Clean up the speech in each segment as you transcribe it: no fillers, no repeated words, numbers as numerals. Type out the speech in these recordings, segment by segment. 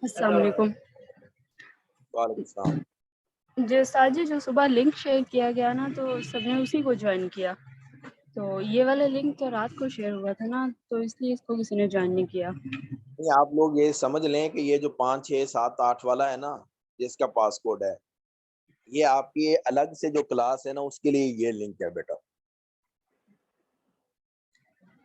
السلام علیکم. وعلیکم السلام. جو استاد جی جو صبح لنک شیئر کیا گیا نا تو سب نے اسی کو جوائن کیا. تو یہ والا لنک تو رات کو شیئر ہوا تھا نا تو اس لیے اس کو کسی نے جوائن نہیں کیا. نہیں آپ لوگ یہ سمجھ لیں کہ یہ جو 5 6 7 8 والا ہے نا جس کا پاس کوڈ ہے یہ آپ کی الگ سے جو کلاس ہے نا اس کے لیے یہ لنک ہے بیٹا.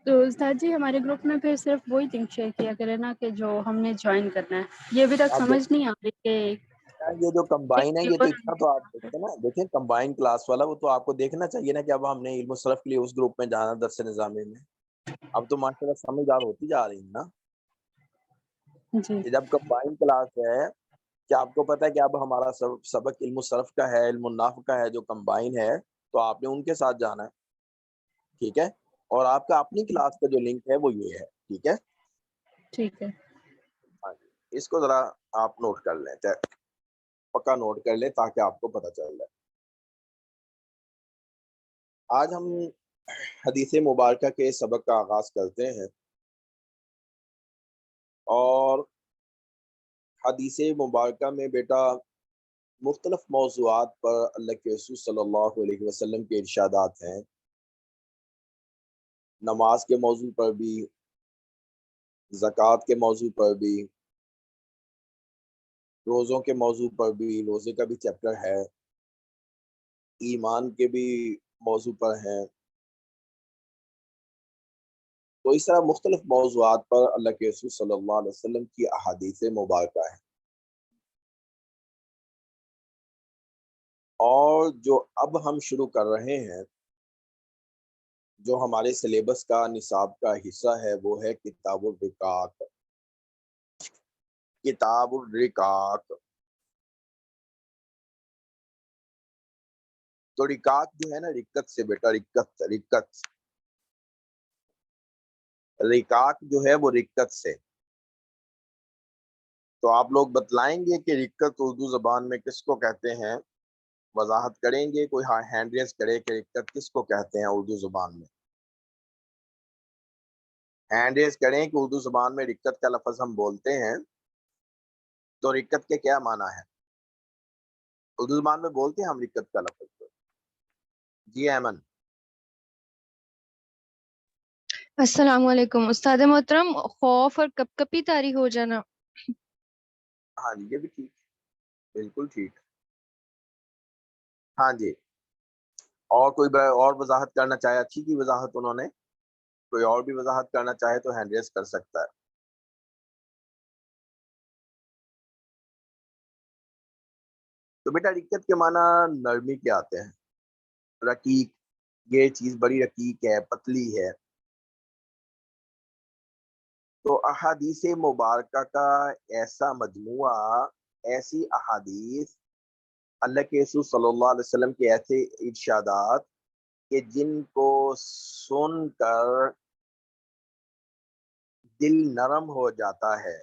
تو استاد جی ہمارے گروپ میں پھر صرف وہی لنک شیئر کیا کرے نا کہ جو ہم نے جوائن کرنا ہے. یہ ابھی تک اب سمجھ نہیں آ رہی کہ یہ جو کمبائن ہے یہ تو اتنا تو آپ دیکھتے نا دیکھیں کمبائن کلاس والا وہ تو آپ کو دیکھنا چاہیے نا کہ اب ہم نے علم الصرف کے لیے اس گروپ میں جانا درس نظامی میں. اب تو ماشاءاللہ سمجھدار ہوتی جا رہی ہیں نا. جی جب کمبائن کلاس ہے کہ آپ کو پتہ ہے کہ اب ہمارا سبق علم الصرف کا ہے علم النحو کا ہے جو کمبائن ہے تو آپ نے ان کے ساتھ جانا ہے. ٹھیک ہے. اور آپ کا اپنی کلاس کا جو لنک ہے وہ یہ ہے. ٹھیک ہے. ٹھیک ہے. اس کو ذرا آپ نوٹ کر لیں پکا نوٹ کر لیں تاکہ آپ کو پتہ چل جائے. آج ہم حدیث مبارکہ کے سبق کا آغاز کرتے ہیں اور حدیث مبارکہ میں بیٹا مختلف موضوعات پر اللہ کے رسول صلی اللہ علیہ وسلم کے ارشادات ہیں. نماز کے موضوع پر بھی زکوٰۃ کے موضوع پر بھی روزوں کے موضوع پر بھی روزے کا بھی چیپٹر ہے ایمان کے بھی موضوع پر ہیں. تو اس طرح مختلف موضوعات پر اللہ کے رسول صلی اللہ علیہ وسلم کی احادیث مبارکہ ہیں. اور جو اب ہم شروع کر رہے ہیں جو ہمارے سلیبس کا نصاب کا حصہ ہے وہ ہے کتاب الرقاق. کتاب الرقاق تو رقاق جو ہے نا رقت سے بیٹا رقت رقاق جو ہے وہ رقت سے. تو آپ لوگ بتلائیں گے کہ رقت اردو زبان میں کس کو کہتے ہیں وضاحت کریں گے. کوئی ہینڈ ریز کرے کہ رقت کس کو کہتے ہیں اردو زبان میں. ہینڈ ریز کریں کہ اردو زبان میں رقت کا لفظ ہم بولتے ہیں تو رقت کے کیا معنی ہے اردو زبان میں بولتے ہیں ہم رقت کا لفظ. جی ایمن. السلام علیکم استاد محترم. خوف اور کپ کپی طاری ہو جانا. ہاں جی یہ بھی ٹھیک بالکل ٹھیک. ہاں جی اور کوئی اور وضاحت کرنا چاہے اچھی کی وضاحت انہوں نے کوئی اور بھی وضاحت کرنا چاہے تو ہینڈ ریز کر سکتا ہے. تو بیٹا رقت کے معنی نرمی کے آتے ہیں. رقیق یہ چیز بڑی رقیق ہے پتلی ہے. تو احادیث مبارکہ کا ایسا مجموعہ ایسی احادیث اللہ کے رسول صلی اللہ علیہ وسلم کے ایسے ارشادات کہ جن کو سن کر دل نرم ہو جاتا ہے.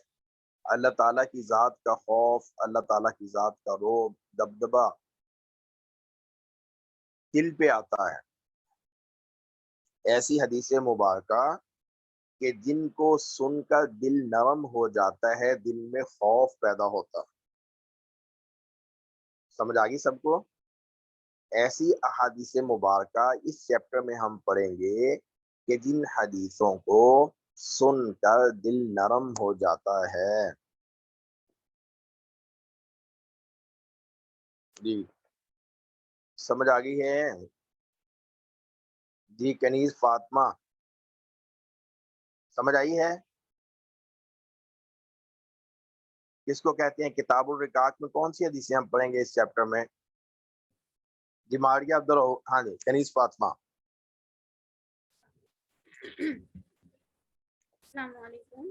اللہ تعالیٰ کی ذات کا خوف اللہ تعالیٰ کی ذات کا رعب دبدبہ دل پہ آتا ہے. ایسی حدیث مبارکہ کہ جن کو سن کر دل نرم ہو جاتا ہے دل میں خوف پیدا ہوتا. سمجھ آ گئی سب کو. ایسی احادیث مبارکہ اس چیپٹر میں ہم پڑھیں گے کہ جن حدیثوں کو سن کر دل نرم ہو جاتا ہے. جی سمجھ آ گئی ہے. جی کنیز فاطمہ سمجھ آئی ہے. کس کو کہتے ہیں کتاب الرقاق میں کون سی حدیثیں ہم پڑھیں گے اس چیپٹر میں. جی ماریہ ہاں جی کنیز فاطمہ. السلام علیکم.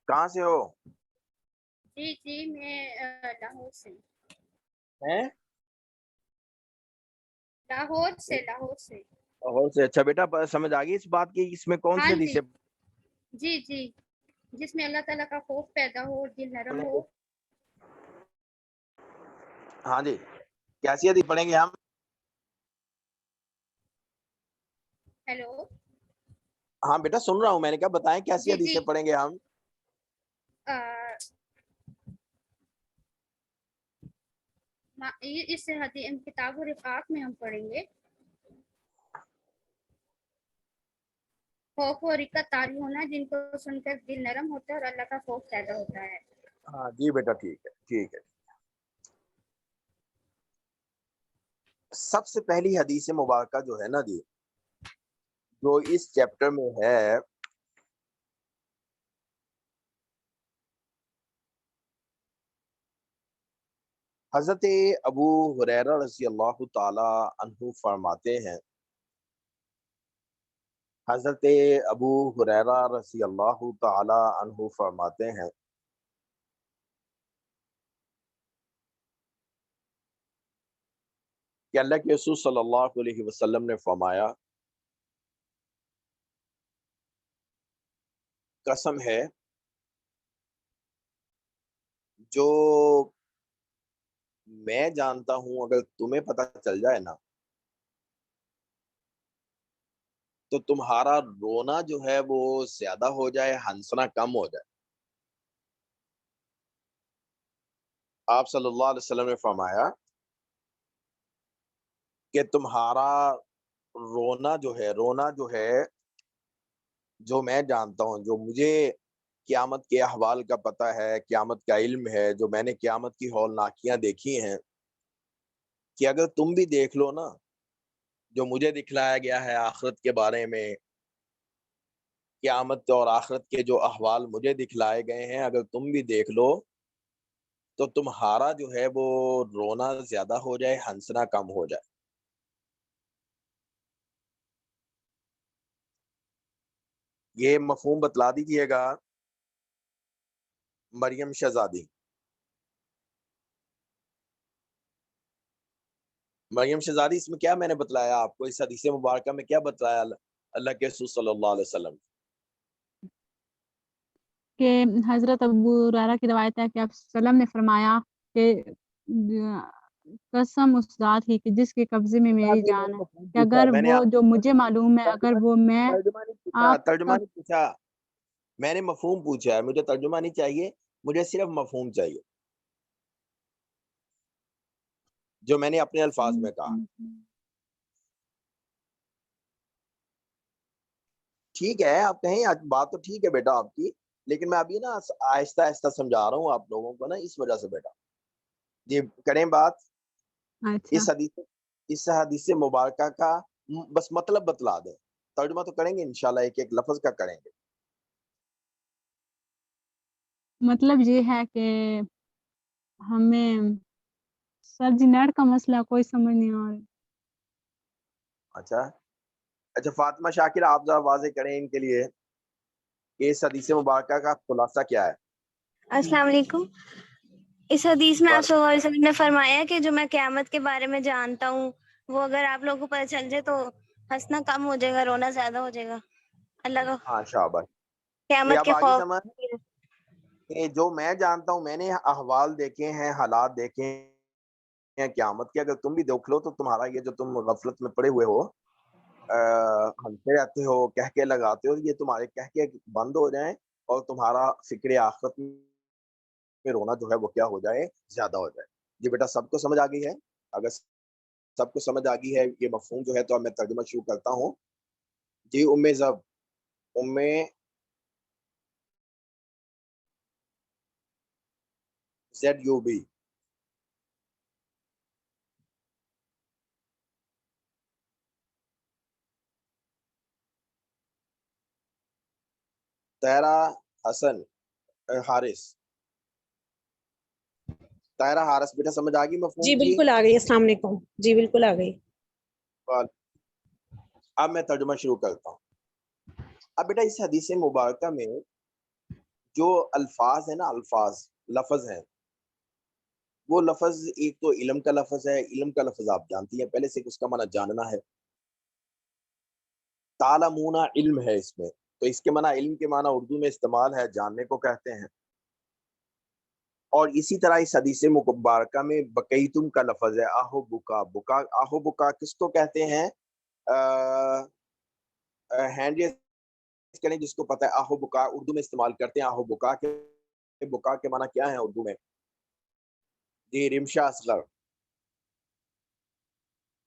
کہاں سے ہو. جی میں لاہور سے. ہیں لاہور سے. لاہور سے. اچھا بیٹا سمجھ آ گئی اس بات کی اس میں کون سی حدیث ہے. جی جس میں اللہ تعالیٰ کا خوف پیدا ہو دل نرم ہو. ہاں جی کیسی حدیث پڑھیں گے ہم. ہیلو. ہاں بیٹا سن رہا ہوں میں نے کہا بتائیں کیسی حدیثیں پڑھیں گے ہم. اس کتاب و رفاق میں ہم پڑھیں گے خوف و رقت طاری ہونا جن کو سن کر دل نرم ہوتا ہے اور اللہ کا خوف پیدا ہوتا ہے. ہاں جی بیٹا ٹھیک ہے ٹھیک ہے. سب سے پہلی حدیث مبارکہ جو ہے نا جی جو اس چیپٹر میں ہے حضرت ابو ہریرہ رضی اللہ تعالی عنہ فرماتے ہیں حضرت ابو ہریرہ رضی اللہ تعالی عنہ فرماتے ہیں کہ اللہ کے رسول صلی اللہ علیہ وسلم نے فرمایا قسم ہے جو میں جانتا ہوں اگر تمہیں پتہ چل جائے نا تو تمہارا رونا جو ہے وہ زیادہ ہو جائے ہنسنا کم ہو جائے. آپ صلی اللہ علیہ وسلم نے فرمایا کہ تمہارا رونا جو ہے جو میں جانتا ہوں جو مجھے قیامت کے احوال کا پتہ ہے قیامت کا علم ہے جو میں نے قیامت کی ہولناکیاں دیکھی ہیں کہ اگر تم بھی دیکھ لو نا جو مجھے دکھلایا گیا ہے آخرت کے بارے میں قیامت اور آخرت کے جو احوال مجھے دکھلائے گئے ہیں اگر تم بھی دیکھ لو تو تمہارا جو ہے وہ رونا زیادہ ہو جائے ہنسنا کم ہو جائے. یہ مفہوم بتلا دیجئے گا مریم شہزادی. مریم شہزادی اس میں کیا میں نے بتلایا آپ کو اس حدیث مبارکہ میں کیا بتلایا اللہ کے رسول صلی اللہ علیہ وسلم کہ حضرت ابو ہریرہ کی روایت ہے کہ آپ صلی اللہ علیہ وسلم نے فرمایا کہ قسم اس ذات کی کہ جس کے قبضے میں میری جان ہے کہ اگر وہ جو مجھے معلوم ہے اگر وہ میں آپ ترجمہ نہیں پوچھا میں نے مفہوم پوچھا ہے مجھے ترجمہ نہیں چاہیے مجھے صرف مفہوم چاہیے جو میں نے اپنے الفاظ میں کہا. ٹھیک ہے آپ کہیں بات تو ٹھیک ہے بیٹا آپ کی لیکن میں ابھی نا آہستہ آہستہ سمجھا رہا ہوں آپ لوگوں کو نا اس وجہ سے بیٹا جی کریں بات. اچھا اس حدیث مبارکہ کا بس مطلب بتلا دیں ترجمہ تو کریں گے انشاءاللہ ایک ایک لفظ کا کریں گے. مطلب یہ ہے کہ ہمیں سر جی نیٹ کا مسئلہ کوئی سمجھ نہیں آ رہا. اچھا فاطمہ شاکر آپ ذرا واضح کریں ان کے لیے کہ اس حدیث مبارکہ کا خلاصہ کیا ہے. السلام علیکم. اس حدیث میں آپ صلی اللہ علیہ وسلم نے فرمایا کہ جو میں قیامت کے بارے میں جانتا ہوں وہ اگر آپ لوگوں کو پتہ چل جائے تو ہنسنا کم ہو جائے گا رونا زیادہ ہو جائے گا. اللہ کا ہاں شاباش. قیامت کے اب آگے خوف سمجھ کہ جو میں جانتا ہوں میں نے احوال دیکھے ہیں حالات دیکھے ہیں قیامت کے اگر تم بھی دیکھ لو تو تمہارا یہ جو تم غفلت میں پڑے ہوئے ہو ہنستے رہتے ہو کہہ کے لگاتے ہو یہ تمہارے کہہ کے بند ہو جائیں اور تمہارا فکر آخرت میں رونا جو ہے وہ کیا ہو جائے زیادہ ہو جائے. جی بیٹا سب کو سمجھ آ گئی ہے اگر سب کو سمجھ آ گئی ہے یہ مفہوم جو ہے تو اب میں ترجمہ شروع کرتا ہوں. جی ام ZUB طاہرہ حسن حارث طاہرہ حارث بیٹا سمجھ آ گئی مفہوم جی بالکل آ گئی. السلام علیکم. جی بالکل آ گئی. اب میں ترجمہ شروع کرتا ہوں. اب بیٹا اس حدیث مبارکہ میں جو الفاظ ہیں نا لفظ ہیں وہ لفظ ایک تو علم کا لفظ ہے. علم کا لفظ آپ جانتی ہیں پہلے سے اس کا معنی جاننا ہے. تعلمون علم ہے اس میں تو اس کے معنی علم کے معنی اردو میں استعمال ہے جاننے کو کہتے ہیں. اور اسی طرح اس حدیث مبارکہ میں بقیتم کا لفظ ہے. آہو بکا کس کو کہتے ہیں ہینڈ کریں جس کو پتہ ہے. آہو بکا اردو میں استعمال کرتے ہیں. آہو بکا کے معنی کیا ہے اردو میں؟ جی رمشا اصغر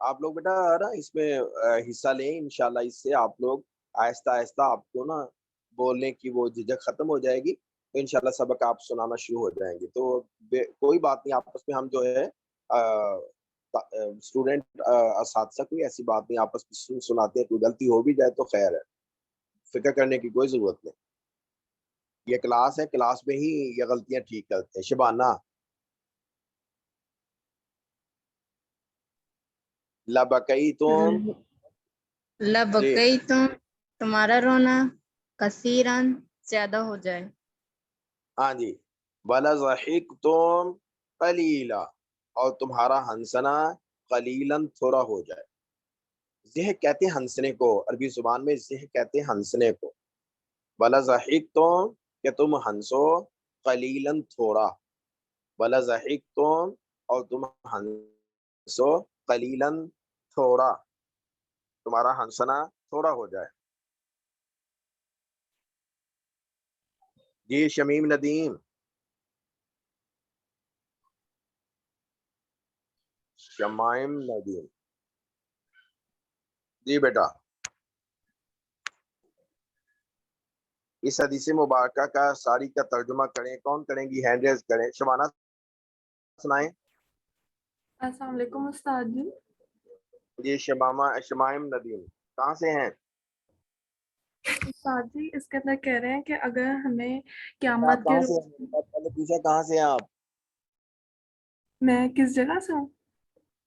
آپ لوگ بیٹا نا اس میں حصہ لیں انشاءاللہ. اس سے آپ لوگ آہستہ آہستہ آپ کو نا بولنے کی وہ جھجک ختم ہو جائے گی تو انشاءاللہ سبق آپ سنانا شروع ہو جائیں گے. تو کوئی بات نہیں, آپس میں ہم جو ہے اسٹوڈنٹ اساتذہ کوئی ایسی بات نہیں, آپس میں سناتے ہیں. کوئی غلطی ہو بھی جائے تو خیر ہے, فکر کرنے کی کوئی ضرورت نہیں. یہ کلاس ہے, کلاس میں ہی یہ غلطیاں ٹھیک کرتے ہیں. شبانہ لبکیتم لبکیتم تمہارا رونا کثیرن زیادہ ہو جائے. ہاں جی. ولضحکتم قلیلا اور تمہارا ہنسنا قلیلاً تھوڑا ہو جائے. ضحک کہتے ہیں ہنسنے کو, عربی زبان میں ضحک کہتے ہیں ہنسنے کو. ولضحکتم کہ تم ہنسو, قلیلاً تھوڑا. ولضحکتم اور تم ہنسو, قلیلاً تھوڑا, تمہارا ہنسنا تھوڑا ہو جائے. جی شمیم ندیم. شمائم ندیم جی بیٹا. اس حدیث مبارکہ کا ساری کا ترجمہ کریں, کون کریں گی؟ ہینڈ ریز کریں. شبانہ سنائیں. السلام علیکم استاد جی. جی شمائم ندیم کہاں سے ہیں؟ استاد جی اس کے اندر کہہ رہے ہیں کہ اگر ہمیں آپ قیامت کے کہاں سے ہیں؟ پہلے پوچھا کہاں سے ہیں آپ؟ میں کس جگہ سے ہوں؟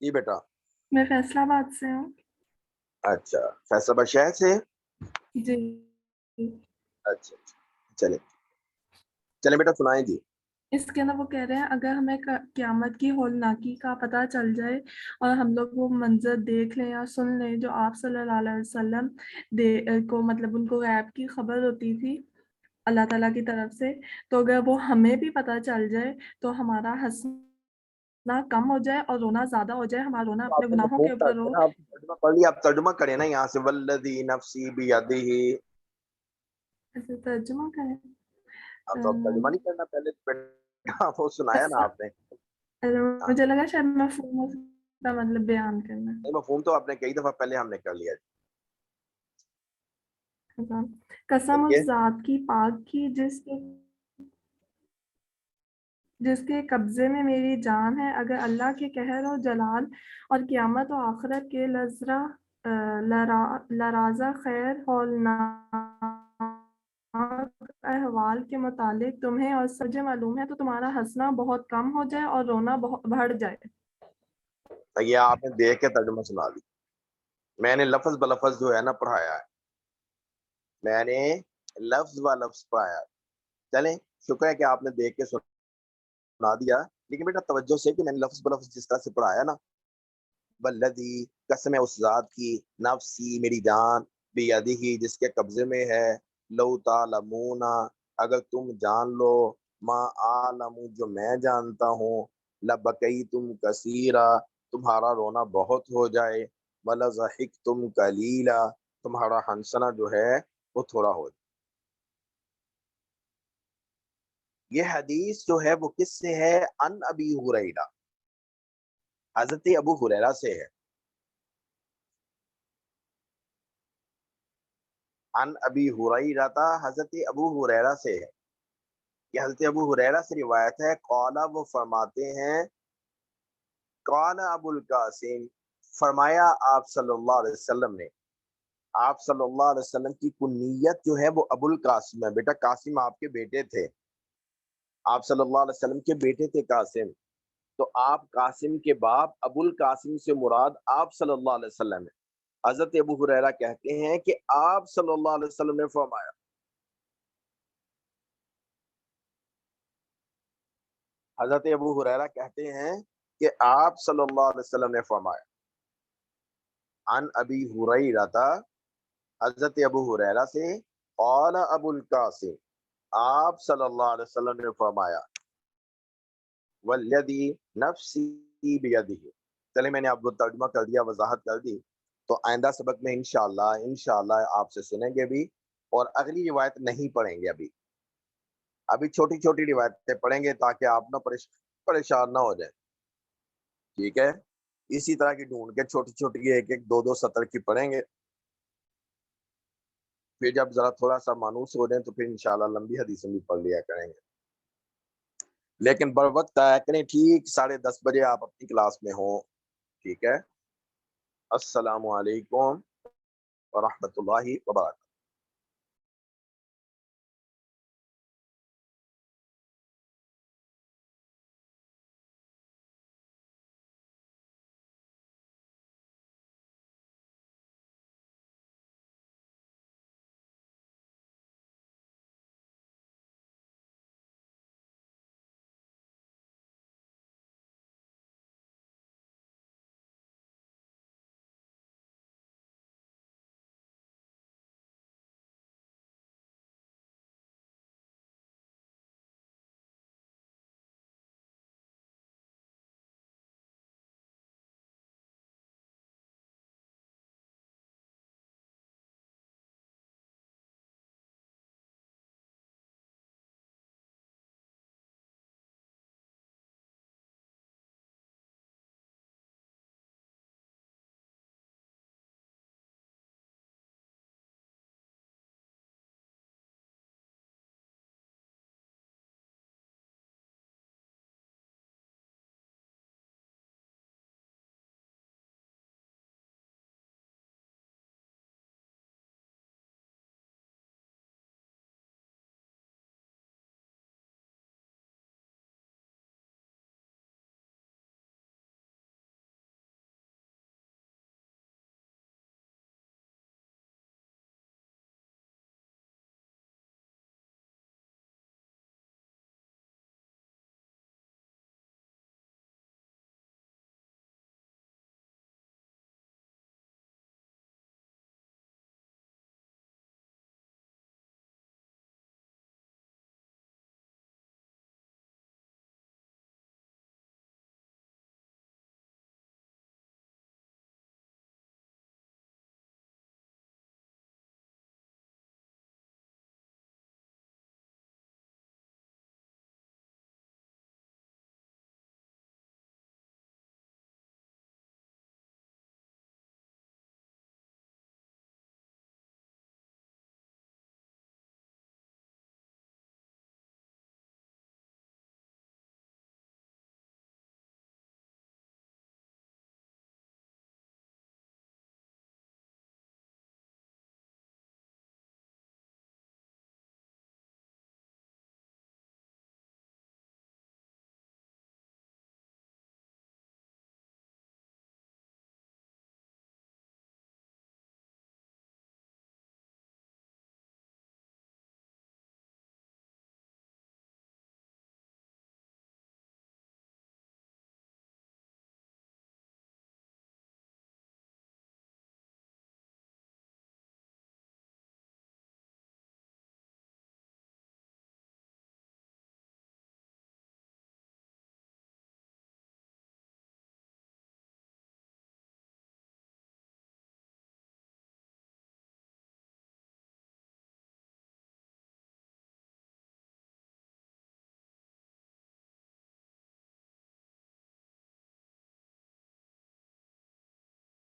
جی بیٹا. میں فیصلہ آباد سے ہوں. اچھا, فیصل آباد شہر سے. جی. اچھا چلیں بیٹا سنائیں جی. اس کے اندر وہ کہہ رہے ہیں اگر ہمیں قیامت کی ہولناکی کا پتہ چل جائے اور ہم لوگ وہ منظر دیکھ لیں یا سن لیں جو آپ صلی اللہ علیہ وسلم کو مطلب ان کو غیب کی خبر ہوتی تھی اللہ تعالیٰ کی طرف سے, تو اگر وہ ہمیں بھی پتہ چل جائے تو ہمارا ہنسنا کم ہو جائے اور رونا زیادہ ہو جائے. ہمارا رونا اپنے گناہوں کے اوپر ہو. آپ ترجمہ پڑھ لیا, آپ ترجمہ کریں نا یہاں سے. والذی نفسی بیدہ. ایسے ترجمہ کریں. آپ تو ترجمہ نہیں کرنا, پہلے وہ سنایا نا آپ نے. مجھے لگا شاید مفہوم کا مطلب بیان کرنا. مفہوم تو آپ نے کئی دفعہ پہلے ہم نے کر لیا. قسم اس ذات کی پاک کی جس کے قبضے میں میری جان ہے. اگر اللہ کے قہر و جلال اور قیامت و آخرت کے لرازہ خیر ہولناک احوال کے متعلق تمہیں اور سب معلوم ہے تو تمہارا ہنسنا بہت کم ہو جائے اور رونا بڑھ جائے. یہ آپ نے دیکھ کے ترجمہ سنا دی. میں نے لفظ بلفظ جو ہے نا پڑھایا ہے, میں نے لفظ و لفظ پڑھایا ہے. چلیں شکر ہے کہ آپ نے دیکھ کے سنا دیا, لیکن بیٹا توجہ سے کہ میں نے لفظ بلفظ جس طرح سے پڑھایا نا, والذی قسم اس ذات کی, نفسی میری جان, بیدہ جس کے قبضے میں ہے, لو تعلمون اگر تم جان لو, ما عالم جو میں جانتا ہوں, لبکیتم کثیرا تمہارا رونا بہت ہو جائے, ولضحکتم قلیلا تمہارا ہنسنا جو ہے وہ تھوڑا ہو جائے. یہ حدیث جو ہے وہ کس سے ہے؟ ان ابی ہریرہ, حضرت ابو ہریرہ سے ہے. ان ابی ہریرہ حضرت ابو ہریرہ سے ہے. یہ حضرت ابو ہریرہ سے روایت ہے. قال وہ فرماتے ہیں, قال ابو القاسم فرمایا آپ صلی اللہ علیہ وسلم نے, آپ صلی اللہ علیہ وسلم کی کنیت جو ہے وہ ابو القاسم ہے. بیٹا قاسم آپ کے بیٹے تھے, آپ صلی اللہ علیہ وسلم کے بیٹے تھے قاسم. تو آپ قاسم کے باپ ابو القاسم سے مراد آپ صلی اللہ علیہ وسلم ہے. حضرت ابو ہریرہ کہتے ہیں کہ آپ صلی اللہ علیہ وسلم نے فرمایا, حضرت ابو ہریرہ کہتے ہیں کہ آپ صلی اللہ علیہ وسلم نے فرمایا. عن ابی ہریرہ حضرت ابو ہریرہ سے, قال ابو القاسم آپ صلی اللہ علیہ وسلم نے فرمایا, والذی نفسی بیدہ. چلے میں نے آپ کو ترجمہ کر دیا, وضاحت کر دی, تو آئندہ سبق میں انشاءاللہ آپ سے سنیں گے بھی, اور اگلی روایت نہیں پڑھیں گے. ابھی چھوٹی چھوٹی روایتیں پڑھیں گے تاکہ آپ نہ پریشان نہ ہو جائیں. ٹھیک ہے, اسی طرح کی ڈھونڈ کے چھوٹی چھوٹی ایک ایک دو دو سطر کی پڑھیں گے. پھر جب ذرا تھوڑا سا مانوس ہو جائیں تو پھر انشاءاللہ لمبی حدیثیں بھی پڑھ لیا کریں گے. لیکن بر وقت آیا کریں, ٹھیک 10:30 بجے آپ اپنی کلاس میں ہوں. ٹھیک ہے. السلام علیکم ورحمۃ اللہ وبرکاتہ.